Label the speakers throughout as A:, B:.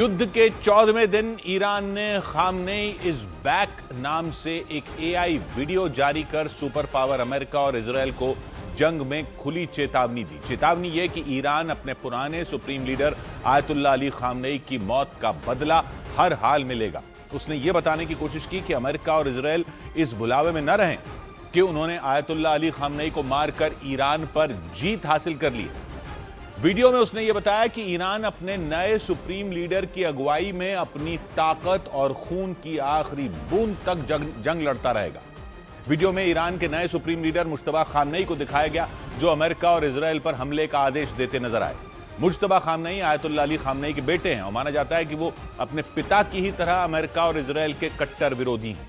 A: युद्ध के 14वें दिन ईरान ने खामनेई इज बैक नाम से एक एआई वीडियो जारी कर सुपर पावर अमेरिका और इजरायल को जंग में खुली चेतावनी दी। चेतावनी यह कि ईरान अपने पुराने supreme leader Ayatollah Ali Khamenei की मौत का बदला हर हाल में लेगा। उसने यह बताने की कोशिश की कि अमेरिका और इजरायल इस भुलावे में न रहें कि उन्होंने आयतुल्लाह अली खामनेई को मारकर ईरान पर जीत हासिल कर ली। वीडियो में उसने यह बताया कि ईरान अपने नए सुप्रीम लीडर की अगुवाई में अपनी ताकत और खून की आखिरी बूंद तक जंग लड़ता रहेगा। वीडियो में ईरान के नए सुप्रीम लीडर मुश्तबा खामनेई को दिखाया गया, जो अमेरिका और इजरायल पर हमले का आदेश देते नजर आए। Mushtaba Khamenei Ayatollah Ali Khamenei के बेटे हैं और माना जाता है कि वो अपने पिता की ही तरह अमेरिका और इजरायल के कट्टर विरोधी हैं।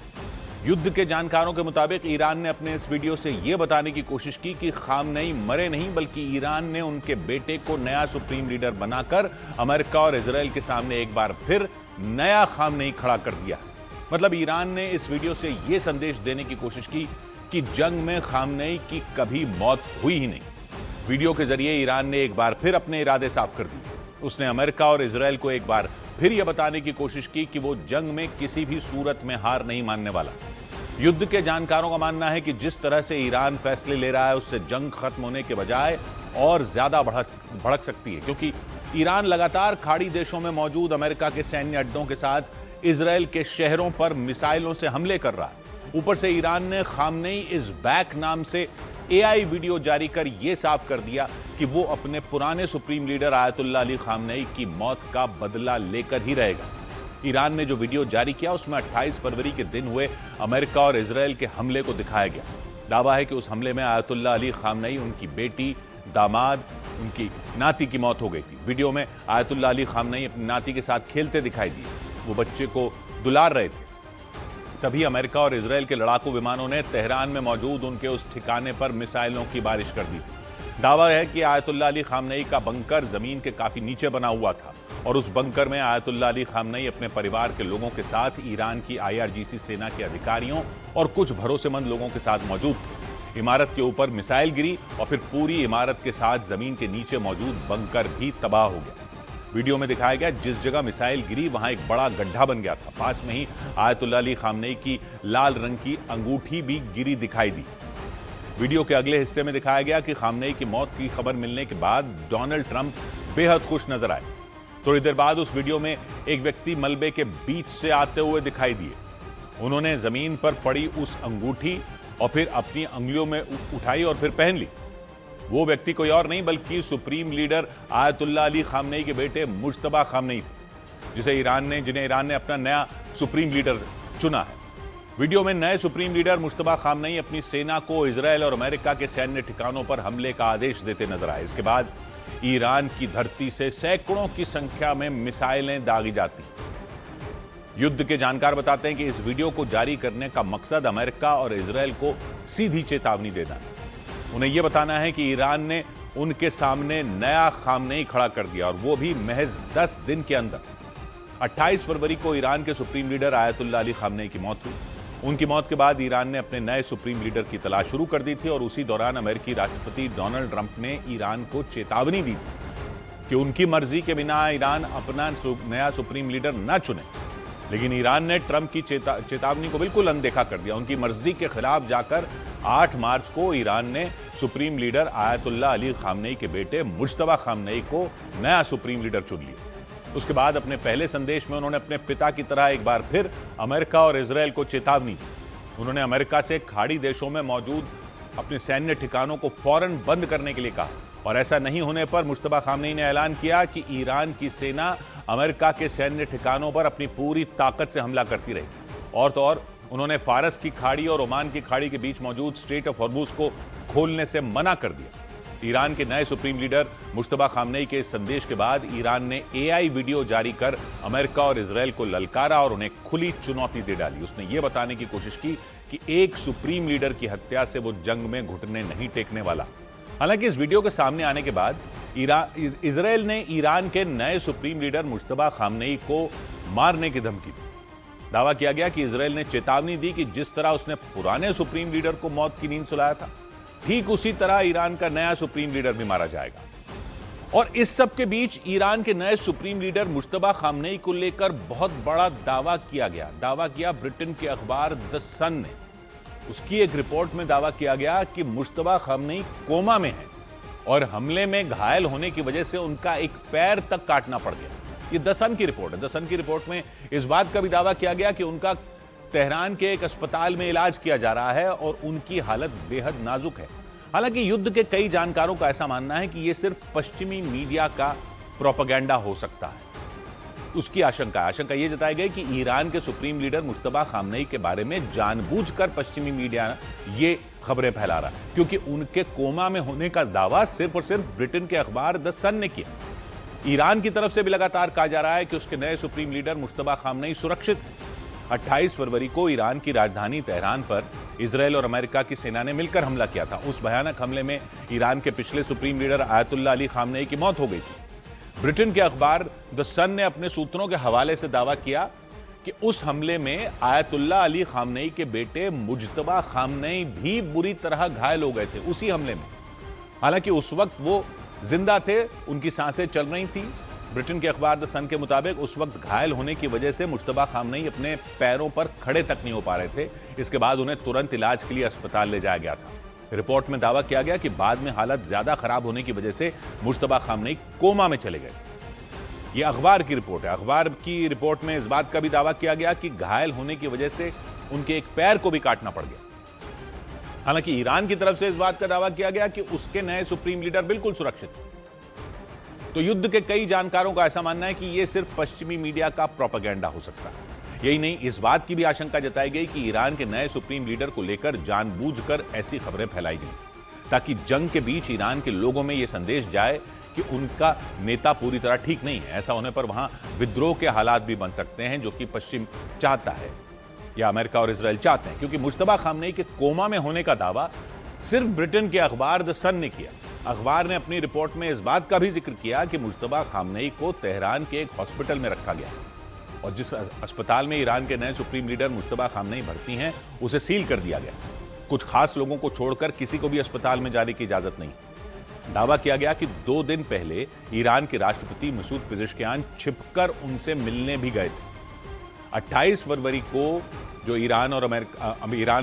A: युद्ध के जानकारों के मुताबिक ईरान ने अपने इस वीडियो से यह बताने की कोशिश की कि खामनेई मरे नहीं, बल्कि ईरान ने उनके बेटे को नया सुप्रीम लीडर बनाकर अमेरिका और इजरायल के सामने एक बार फिर नया खामनेई खड़ा कर दिया। मतलब ईरान ने इस वीडियो से यह संदेश देने की कोशिश की कि जंग में खामनेई की कभी मौत हुई ही नहीं। वीडियो के जरिए ईरान ने एक बार फिर अपने इरादे साफ कर दिए। उसने अमेरिका और इजरायल को एक बार फिर यह बताने की कोशिश की कि वो जंग में किसी भी सूरत में हार नहीं मानने वाला। युद्ध के जानकारों का मानना है कि जिस तरह से ईरान फैसले ले रहा है, उससे जंग खत्म होने के बजाय और ज्यादा भड़क सकती है, क्योंकि ईरान लगातार खाड़ी देशों में मौजूद अमेरिका के सैन्य अड्डों के साथ इजरायल के शहरों पर मिसाइलों से हमले कर रहा है। ऊपर से ईरान ने खामनेई इज बैक नाम से एआई वीडियो जारी कर यह साफ कर दिया कि वो अपने पुराने supreme leader Ayatollah Ali Khamenei की मौत का बदला लेकर ही रहेगा। ईरान ने जो वीडियो जारी किया उसमें 28 फरवरी के दिन हुए अमेरिका और इजरायल के हमले को दिखाया गया। दावा है कि उस हमले में आयतुल्लाह अली खामनेई, उनकी बेटी, दामाद, उनकी नाती की मौत हो गई थी। वीडियो में आयतुल्लाह अली खामनेई अपनी नाती के साथ खेलते दिखाई दिए। वो बच्चे को दुलार रहे थे। तभी अमेरिका और इजरायल के लड़ाकू विमानों ने तेहरान में मौजूद उनके उस ठिकाने पर मिसाइलों की बारिश कर दी थी। दावा है कि आयतुल्लाह अली खामनेई का बंकर जमीन के काफी नीचे बना हुआ था और उस बंकर में आयतुल्लाह अली खामनेई अपने परिवार के लोगों के साथ ईरान की IRGC सेना के अधिकारियों और कुछ भरोसेमंद लोगों के साथ मौजूद थे। इमारत के ऊपर मिसाइल गिरी और फिर पूरी इमारत के साथ जमीन के नीचे मौजूद बंकर भी तबाह हो गया। वीडियो में दिखाया गया जिस जगह मिसाइल गिरी वहां एक बड़ा गड्ढा बन गया था। पास में ही आयतुल्लाह अली खामनेई की लाल रंग की अंगूठी भी गिरी दिखाई दी। वीडियो के अगले हिस्से में दिखाया गया कि खामनेई की मौत की खबर मिलने के बाद डोनाल्ड ट्रंप बेहद खुश नजर आए। थोड़ी देर बाद उस वीडियो में एक व्यक्ति मलबे के बीच से आते हुए दिखाई दिए। उन्होंने जमीन पर पड़ी उस अंगूठी और फिर अपनी अंगुलियों में उठाई और फिर पहन ली। वो व्यक्ति कोई और नहीं बल्कि supreme leader Ayatollah Ali Khamenei के बेटे मुश्तबा खामनेई थे, जिन्हें ईरान ने अपना नया सुप्रीम लीडर चुना है। वीडियो में नए सुप्रीम लीडर मुश्तबा खामनेई अपनी सेना को इजरायल और अमेरिका के सैन्य ठिकानों पर हमले का आदेश देते नजर आए। इसके बाद ईरान की धरती से सैकड़ों की संख्या में मिसाइलें दागी जाती। युद्ध के जानकार बताते हैं कि इस वीडियो को जारी करने का मकसद अमेरिका और इजरायल को सीधी चेतावनी देना है। उन्हें यह बताना है कि ईरान ने उनके सामने नया खामनेई खड़ा कर दिया, और वो भी महज 10 दिन के अंदर। 28 फरवरी को ईरान के supreme leader Ayatollah Ali Khamenei की मौत हुई। उनकी मौत के बाद ईरान ने अपने नए सुप्रीम लीडर की तलाश शुरू कर दी थी और उसी दौरान अमेरिकी राष्ट्रपति डोनाल्ड ट्रंप ने ईरान को चेतावनी दी थी कि उनकी मर्जी के बिना ईरान अपना नया सुप्रीम लीडर न चुने। लेकिन ईरान ने ट्रंप की चेतावनी को बिल्कुल अनदेखा कर दिया। उनकी मर्जी के खिलाफ जाकर 8 मार्च को ईरान ने supreme leader Ayatollah Ali Khamenei के बेटे मुश्तबा खामनेई को नया सुप्रीम लीडर चुन लिया। उसके बाद अपने पहले संदेश में उन्होंने अपने पिता की तरह एक बार फिर अमेरिका और इजरायल को चेतावनी दी। उन्होंने अमेरिका से खाड़ी देशों में मौजूद अपने सैन्य ठिकानों को फौरन बंद करने के लिए कहा, और ऐसा नहीं होने पर मुश्तबा खामनेई ने ऐलान किया कि ईरान की सेना अमेरिका के सैन्य ठिकानों पर अपनी पूरी ताकत से हमला करती रहेगी। और तो और उन्होंने फारस की खाड़ी और ओमान की खाड़ी के बीच मौजूद स्ट्रेट ऑफ हॉर्मुज को खोलने से मना कर दिया। ईरान के नए सुप्रीम लीडर मुश्तबा खामनेई के इस संदेश के बाद ईरान ने एआई वीडियो जारी कर अमेरिका और इजरायल को ललकारा और उन्हें खुली चुनौती दे डाली। उसने ये बताने की कोशिश की कि एक सुप्रीम लीडर की हत्या से वो जंग में घुटने नहीं टेकने वाला। हालांकि इस वीडियो के सामने आने के बाद इजरायल ने ईरान के नए सुप्रीम लीडर मुश्तबा खामनेई को मारने की धमकी दी। दावा किया गया कि इजरायल ने चेतावनी दी कि जिस तरह उसने पुराने सुप्रीम लीडर को मौत की नींद सुलाया था, ठीक उसी तरह ईरान का नया सुप्रीम लीडर भी मारा जाएगा। और इस सब के बीच ईरान के नए सुप्रीम लीडर मुश्तबा खामनेई को लेकर बहुत बड़ा दावा किया गया। दावा किया ब्रिटेन के अखबार द सन ने। उसकी एक रिपोर्ट में दावा किया गया कि मुश्तबा खामनेई कोमा में है और हमले में घायल होने की वजह से उनका एक पैर तक काटना पड़ गया। ये द सन की रिपोर्ट है। द सन की रिपोर्ट में इस बात का भी दावा किया गया कि उनका तेहरान के एक अस्पताल में इलाज किया जा रहा है और उनकी हालत बेहद नाजुक है। हालांकि युद्ध के कई जानकारों का ऐसा मानना है कि यह सिर्फ पश्चिमी मीडिया का प्रोपेगेंडा हो सकता है। उसकी आशंका यह जताई गई कि ईरान के सुप्रीम लीडर मुश्तबा खामनेई के बारे में जानबूझकर पश्चिमी मीडिया ये खबरें फैला रहा है, क्योंकि उनके कोमा में होने का दावा सिर्फ और सिर्फ ब्रिटेन के अखबार द सन ने किया। ईरान की तरफ से भी लगातार कहा जा रहा है कि उसके नए सुप्रीम लीडर मुश्तबा खामनेई सुरक्षित है। 28 फरवरी को ईरान की राजधानी तेहरान पर इजरायल और अमेरिका की सेना ने मिलकर हमला किया था। उस भयानक हमले में ईरान के पिछले supreme leader ayatollah Ali Khamenei की मौत हो गई थी। ब्रिटेन के अखबार द सन ने अपने सूत्रों के हवाले से दावा किया कि उस हमले में आयतुल्ला अली खामनेई के बेटे मुज्तबा खामनेई भी बुरी तरह घायल हो गए थे उसी हमले में। हालांकि उस वक्त वो जिंदा थे, उनकी सांसें चल रही थी। ब्रिटेन के अखबार द सन के मुताबिक उस वक्त घायल होने की वजह से मुश्तबा खामनेई अपने पैरों पर खड़े तक नहीं हो पा रहे थे। इसके बाद उन्हें तुरंत इलाज के लिए अस्पताल ले जाया गया था। रिपोर्ट में दावा किया गया कि बाद में हालत ज्यादा खराब होने की वजह से मुश्तबा खामनेई कोमा में चले गए। यह अखबार की रिपोर्ट है। अखबार की रिपोर्ट में इस बात का भी दावा किया गया कि घायल होने की वजह से उनके एक पैर को भी काटना पड़ गया। हालांकि ईरान की तरफ से इस बात का दावा किया गया कि उसके नए सुप्रीम लीडर बिल्कुल सुरक्षित हैं। तो युद्ध के कई जानकारों का ऐसा मानना है कि यह सिर्फ पश्चिमी मीडिया का प्रोपेगेंडा हो सकता है। यही नहीं, इस बात की भी आशंका जताई गई कि ईरान के नए सुप्रीम लीडर को लेकर जानबूझकर ऐसी खबरें फैलाई गई ताकि जंग के बीच ईरान के लोगों में यह संदेश जाए कि उनका नेता पूरी तरह ठीक नहीं है। ऐसा होने पर वहां विद्रोह के हालात भी बन सकते हैं, जो कि पश्चिम चाहता है या अमेरिका और इजरायल चाहते हैं। क्योंकि मुश्तबा खामनेई के कोमा में होने का दावा सिर्फ ब्रिटेन के अखबार द सन ने किया। अखबार ने अपनी रिपोर्ट में इस बात का भी जिक्र किया कि मुश्तबा खामनेई को तेहरान के एक हॉस्पिटल में रखा गया और जिस अस्पताल में ईरान के नए सुप्रीम लीडर मुश्तबा खामनेई भर्ती हैं, उसे सील कर दिया गया। कुछ खास लोगों को छोड़कर किसी को भी अस्पताल में जाने की इजाजत नहीं। दावा किया गया कि 2 दिन पहले ईरान के राष्ट्रपति मसूद पेजेश्कियान छिपकर उनसे मिलने भी गए थे। 28 फरवरी को जो ईरान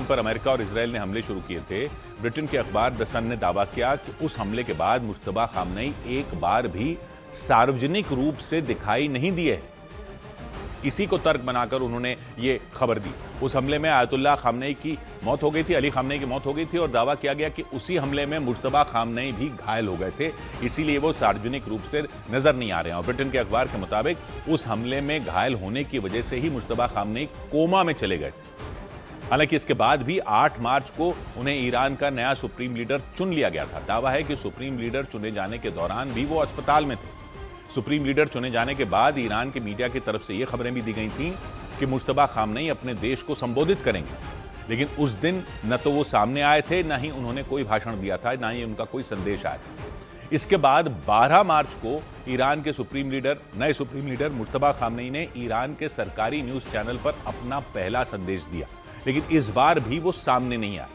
A: पर अमेरिका और इजरायल ने हमले शुरू किए थे, ब्रिटेन के अखबार द सन ने दावा किया कि उस हमले के बाद मुश्तबा खामनेई एक बार भी सार्वजनिक रूप से दिखाई नहीं दिए। इसी को तर्क बनाकर उन्होंने ये खबर दी। उस हमले में आयतुल्ला खामनेई की मौत हो गई थी, अली खामनेई की मौत हो गई थी और दावा किया गया कि उसी हमले में मुश्तबा खामनेई भी घायल हो गए थे, इसीलिए वो सार्वजनिक रूप से नजर नहीं आ रहे हैं। और ब्रिटेन के अखबार के मुताबिक उस हमले में घायल होने की वजह से ही मुश्तबा खामनेई कोमा में चले गए थे। हालांकि इसके बाद भी 8 मार्च को उन्हें ईरान का नया सुप्रीम लीडर चुन लिया गया था। दावा है कि सुप्रीम लीडर चुने जाने के दौरान भी वो अस्पताल में थे। सुप्रीम लीडर चुने जाने के बाद ईरान के मीडिया की तरफ से ये खबरें भी दी गई थीं कि मुश्तबा खामनेई अपने देश को संबोधित करेंगे, लेकिन उस दिन न तो वो सामने आए थे, ना ही उन्होंने कोई भाषण दिया था, ना ही उनका कोई संदेश आया था। इसके बाद 12 मार्च को ईरान के नए सुप्रीम लीडर मुश्तबा खामनेई ने ईरान के सरकारी न्यूज चैनल पर अपना पहला संदेश दिया, लेकिन इस बार भी वो सामने नहीं आए।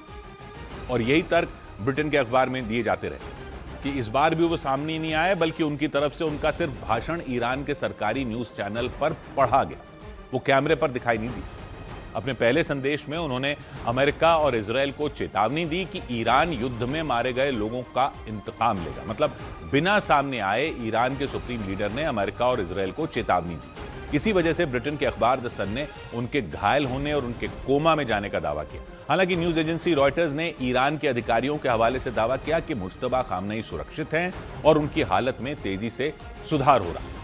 A: और यही तर्क ब्रिटेन के अखबार में दिए जाते रहे कि इस बार भी वो सामने नहीं आए, बल्कि उनकी तरफ से उनका सिर्फ भाषण ईरान के सरकारी न्यूज चैनल पर पढ़ा गया, वो कैमरे पर दिखाई नहीं दी। अपने पहले संदेश में उन्होंने अमेरिका और इजरायल को चेतावनी दी कि ईरान युद्ध में मारे गए लोगों का इंतकाम लेगा। मतलब बिना सामने आए ईरान के सुप्रीम लीडर ने अमेरिका और इजरायल को चेतावनी दी। इसी वजह से ब्रिटेन के अखबार द सन ने उनके घायल होने और उनके कोमा में जाने का दावा किया। हालांकि न्यूज एजेंसी रॉयटर्स ने ईरान के अधिकारियों के हवाले से दावा किया कि मुश्तबा खामनेई सुरक्षित हैं और उनकी हालत में तेजी से सुधार हो रहा है।